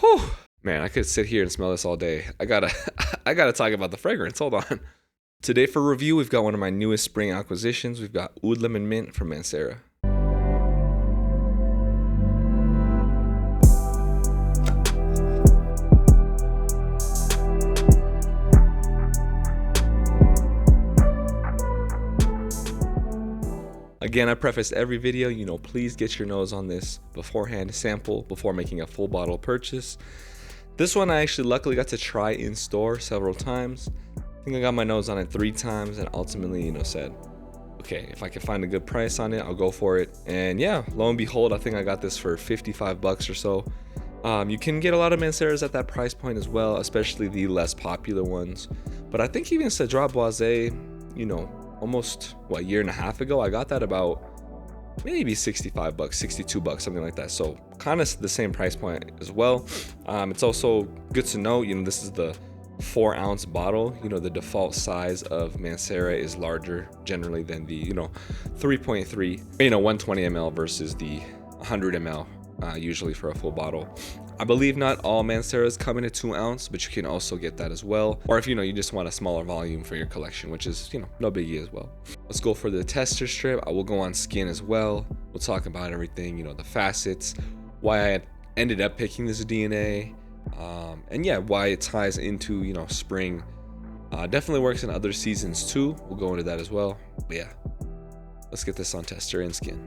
Whew. Man, I could sit here and smell this all day. I gotta talk about the fragrance. Hold on. Today for review, we've got one of my newest spring acquisitions. We've got Oud Lemon Mint from Mancera. Again, I preface every video, please get your nose on this beforehand, sample before making a full bottle purchase. This one I actually luckily got to try in store several times. I think I got my nose on it 3 times and ultimately, said, okay, if I can find a good price on it, I'll go for it. And yeah, lo and behold, I think I got this for 55 bucks or so. You can get a lot of Manceras at that price point as well, especially the less popular ones. But I think even Cedrat Boisé, almost a year and a half ago, I got that about maybe 65 bucks, 62 bucks, something like that. So kind of the same price point as well. It's also good to know, this is the 4-ounce bottle. The default size of Mancera is larger generally than the 3.3 120 ml versus the 100 ml usually for a full bottle. I believe not all Manceras come in a 2-ounce, but you can also get that as well. Or if you just want a smaller volume for your collection, which is no biggie as well. Let's go for the tester strip. I will go on skin as well. We'll talk about everything, the facets, why I ended up picking this DNA, and yeah, why it ties into spring. Definitely works in other seasons too. We'll go into that as well. But yeah, let's get this on tester and skin.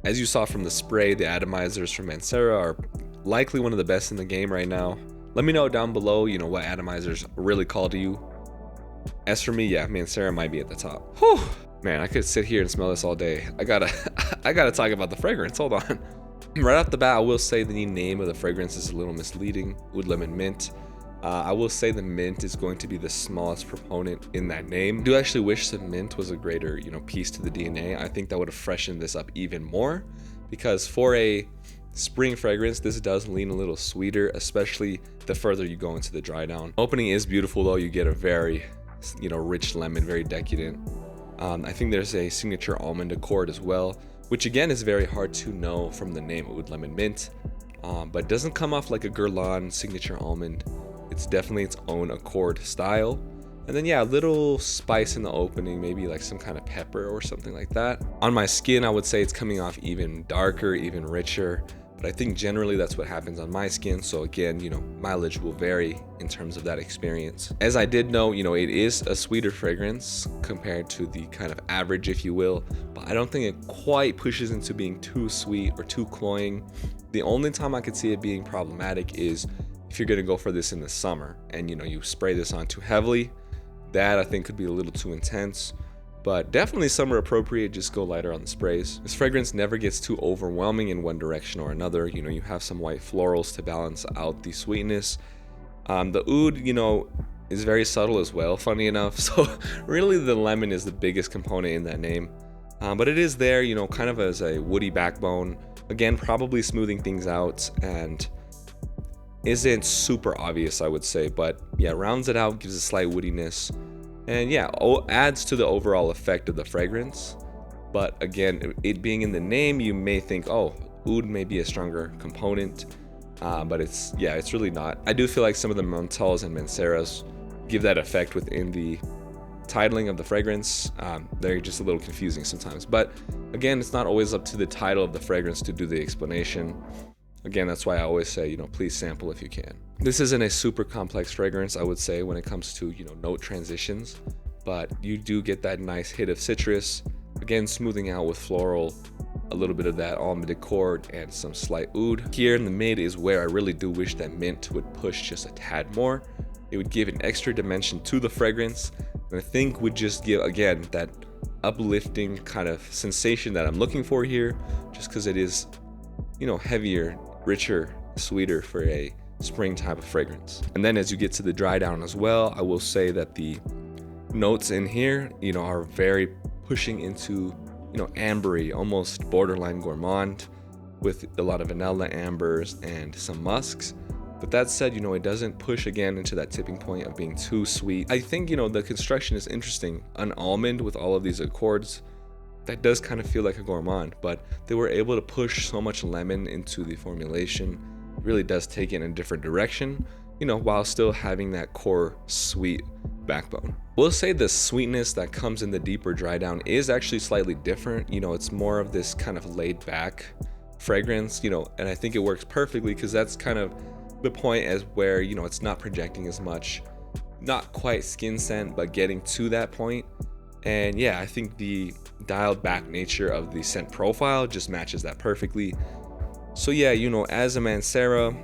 As you saw from the spray, the atomizers from Mancera are likely one of the best in the game right now. Let me know down below, what atomizers really call to you. As for me, yeah, Mancera might be at the top. Whew. Man, I could sit here and smell this all day. I gotta talk about the fragrance. Hold on. Right off the bat, I will say the name of the fragrance is a little misleading. Oud Lemon Mint. I will say the mint is going to be the smallest proponent in that name. I do actually wish the mint was a greater, piece to the DNA. I think that would have freshened this up even more, because for a spring fragrance, this does lean a little sweeter, especially the further you go into the dry down. Opening is beautiful though. You get a very, rich lemon, very decadent. I think there's a signature almond accord as well, which again is very hard to know from the name Oud Lemon Mint, but it doesn't come off like a Guerlain signature almond. It's definitely its own accord style. And then yeah, a little spice in the opening, maybe like some kind of pepper or something like that. On my skin, I would say it's coming off even darker, even richer. But I think generally that's what happens on my skin. So again, mileage will vary in terms of that experience. As I did know, it is a sweeter fragrance compared to the kind of average, if you will. But I don't think it quite pushes into being too sweet or too cloying. The only time I could see it being problematic is if you're gonna go for this in the summer and you spray this on too heavily. That I think could be a little too intense, but definitely summer appropriate. Just go lighter on the sprays. This fragrance never gets too overwhelming in one direction or another. You have some white florals to balance out the sweetness. The oud, is very subtle as well, funny enough. So really the lemon is the biggest component in that name, but it is there, kind of as a woody backbone. Again, probably smoothing things out and isn't super obvious, I would say, but yeah, rounds it out, gives a slight woodiness, and yeah, adds to the overall effect of the fragrance. But again, it being in the name, you may think, oh, oud may be a stronger component, but it's really not. I do feel like some of the Montels and Manceras give that effect within the titling of the fragrance. They're just a little confusing sometimes, but again, it's not always up to the title of the fragrance to do the explanation. Again, that's why I always say, please sample if you can. This isn't a super complex fragrance, I would say, when it comes to, note transitions, but you do get that nice hit of citrus, again, smoothing out with floral, a little bit of that almond accord, and some slight oud. Here in the mid is where I really do wish that mint would push just a tad more. It would give an extra dimension to the fragrance, and I think would just give, again, that uplifting kind of sensation that I'm looking for here, just because it is, heavier, richer, sweeter for a spring type of fragrance. And then as you get to the dry down as well, I will say that the notes in here, are very pushing into, ambery, almost borderline gourmand, with a lot of vanilla, ambers, and some musks. But that said, it doesn't push again into that tipping point of being too sweet. I think, the construction is interesting. An almond with all of these accords that does kind of feel like a gourmand, but they were able to push so much lemon into the formulation. It really does take it in a different direction, while still having that core sweet backbone. We'll say the sweetness that comes in the deeper dry down is actually slightly different. It's more of this kind of laid back fragrance, and I think it works perfectly because that's kind of the point as where, it's not projecting as much, not quite skin scent, but getting to that point. And yeah, I think the dialed back nature of the scent profile just matches that perfectly. So yeah, as a Mancera,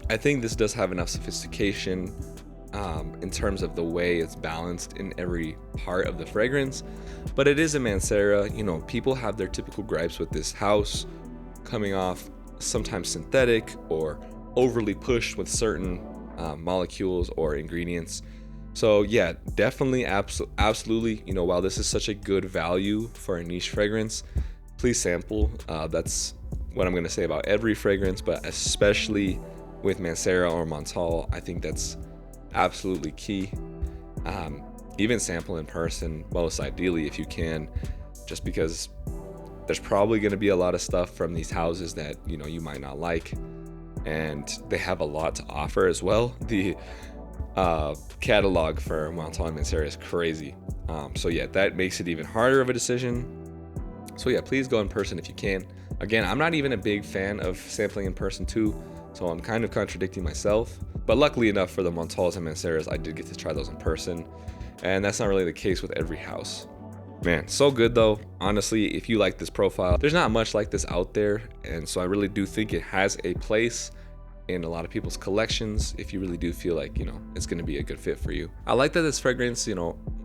I think this does have enough sophistication in terms of the way it's balanced in every part of the fragrance. But it is a Mancera. People have their typical gripes with this house coming off sometimes synthetic or overly pushed with certain molecules or ingredients. So yeah, definitely, absolutely, while this is such a good value for a niche fragrance, please sample. That's what I'm going to say about every fragrance, but especially with Mancera or Montal, I think that's absolutely key. Even sample in person, most ideally if you can, just because there's probably going to be a lot of stuff from these houses that you might not like, and they have a lot to offer as well. The catalog for Montal and Mancera is crazy. So yeah, that makes it even harder of a decision. So yeah, please go in person if you can. Again, I'm not even a big fan of sampling in person too, so I'm kind of contradicting myself. But luckily enough for the Montals and Manceras, I did get to try those in person, and that's not really the case with every house. Man, so good though. Honestly, if you like this profile, there's not much like this out there, and so I really do think it has a place in a lot of people's collections if you really do feel like it's going to be a good fit for you. I like that this fragrance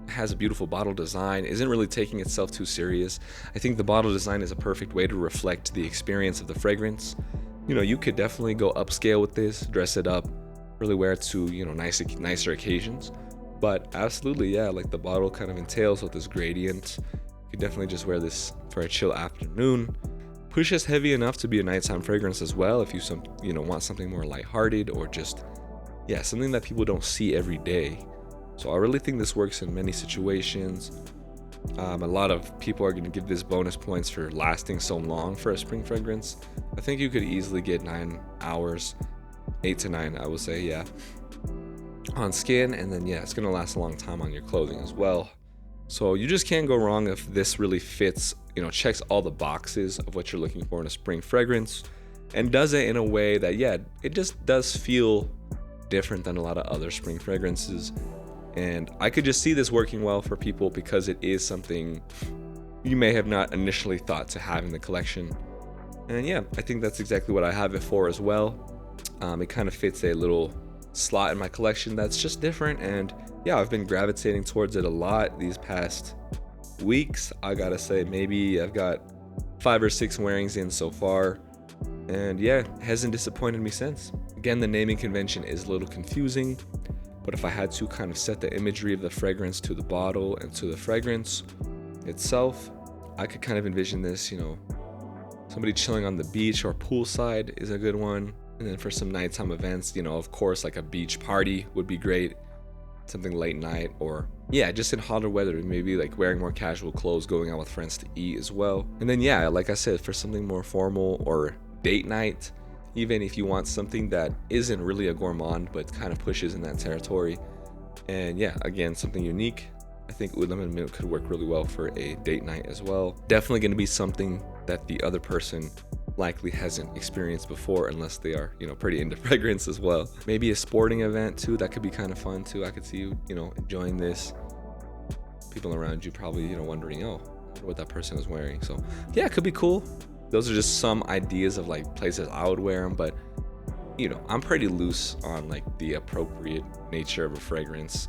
has a beautiful bottle design, isn't really taking itself too serious. I think the bottle design is a perfect way to reflect the experience of the fragrance. You could definitely go upscale with this, dress it up, really wear it to nicer occasions. But absolutely, yeah, like the bottle kind of entails with this gradient. You could definitely just wear this for a chill afternoon. Pushes heavy enough to be a nighttime fragrance as well if you want something more lighthearted, or just something that people don't see every day. So I really think this works in many situations. A lot of people are going to give this bonus points for lasting so long for a spring fragrance. I think you could easily get 9 hours, 8 to 9, I would say, yeah, on skin, and then it's going to last a long time on your clothing as well. So you just can't go wrong if this really fits, checks all the boxes of what you're looking for in a spring fragrance, and does it in a way that, it just does feel different than a lot of other spring fragrances. And I could just see this working well for people because it is something you may have not initially thought to have in the collection. And I think that's exactly what I have it for as well. It kind of fits a little slot in my collection that's just different, and I've been gravitating towards it a lot these past weeks. I gotta say, maybe I've got 5 or 6 wearings in so far, and hasn't disappointed me since. Again, the naming convention is a little confusing, but if I had to kind of set the imagery of the fragrance to the bottle and to the fragrance itself, I could kind of envision this, somebody chilling on the beach or poolside is a good one. And then for some nighttime events, of course, like a beach party would be great. Something late night, or just in hotter weather, maybe like wearing more casual clothes, going out with friends to eat as well. And then like I said, for something more formal or date night, even if you want something that isn't really a gourmand but kind of pushes in that territory. And again, something unique. I think Oud Lemon Mint could work really well for a date night as well. Definitely going to be something that the other person likely hasn't experienced before, unless they are pretty into fragrance as well. Maybe a sporting event too, that could be kind of fun too. I could see you enjoying this. People around you probably wondering, I wonder what that person is wearing. So it could be cool. Those are just some ideas of like places I would wear them, but I'm pretty loose on like the appropriate nature of a fragrance.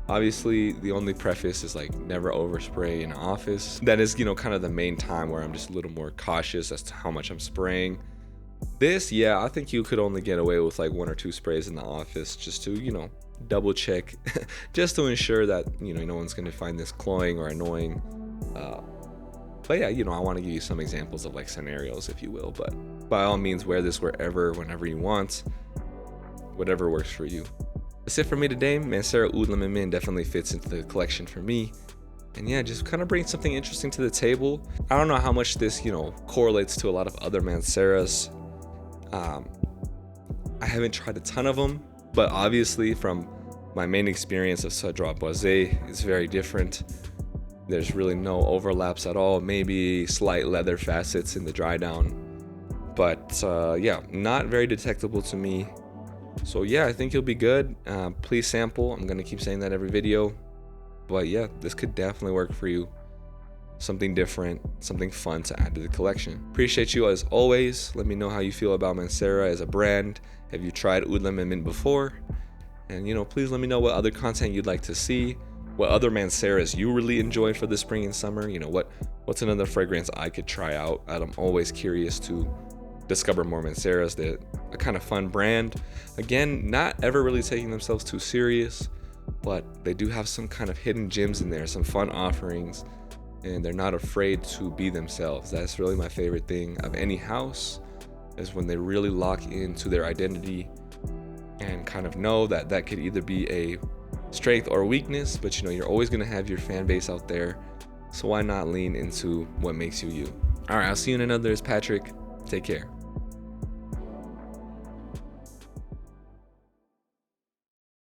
Obviously, the only preface is like never overspray in office. That is, kind of the main time where I'm just a little more cautious as to how much I'm spraying. This, I think you could only get away with like 1 or 2 sprays in the office, just to, double check, just to ensure that, no one's going to find this cloying or annoying. But I want to give you some examples of like scenarios, if you will. But by all means, wear this wherever, whenever you want, whatever works for you. That's it for me today. Mancera Oud Lemon Mint definitely fits into the collection for me. And yeah, just kind of bring something interesting to the table. I don't know how much this, correlates to a lot of other Manceras. I haven't tried a ton of them, but obviously from my main experience of Cedrat Boisé, it's very different. There's really no overlaps at all, maybe slight leather facets in the dry down. But yeah, not very detectable to me. So yeah, I think you'll be good. Please sample. I'm going to keep saying that every video. But yeah, this could definitely work for you. Something different, something fun to add to the collection. Appreciate you as always. Let me know how you feel about Mancera as a brand. Have you tried Oud Lemon Mint before? And please let me know what other content you'd like to see. What other Manceras you really enjoy for the spring and summer. What's another fragrance I could try out? I'm always curious to discover more Manceras. They're a kind of fun brand. Again, not ever really taking themselves too serious, but they do have some kind of hidden gems in there, some fun offerings, and they're not afraid to be themselves. That's really my favorite thing of any house, is when they really lock into their identity and kind of know that that could either be a strength or weakness, but you're always going to have your fan base out there. So why not lean into what makes you you? All right, I'll see you in another. It's Patrick. Take care.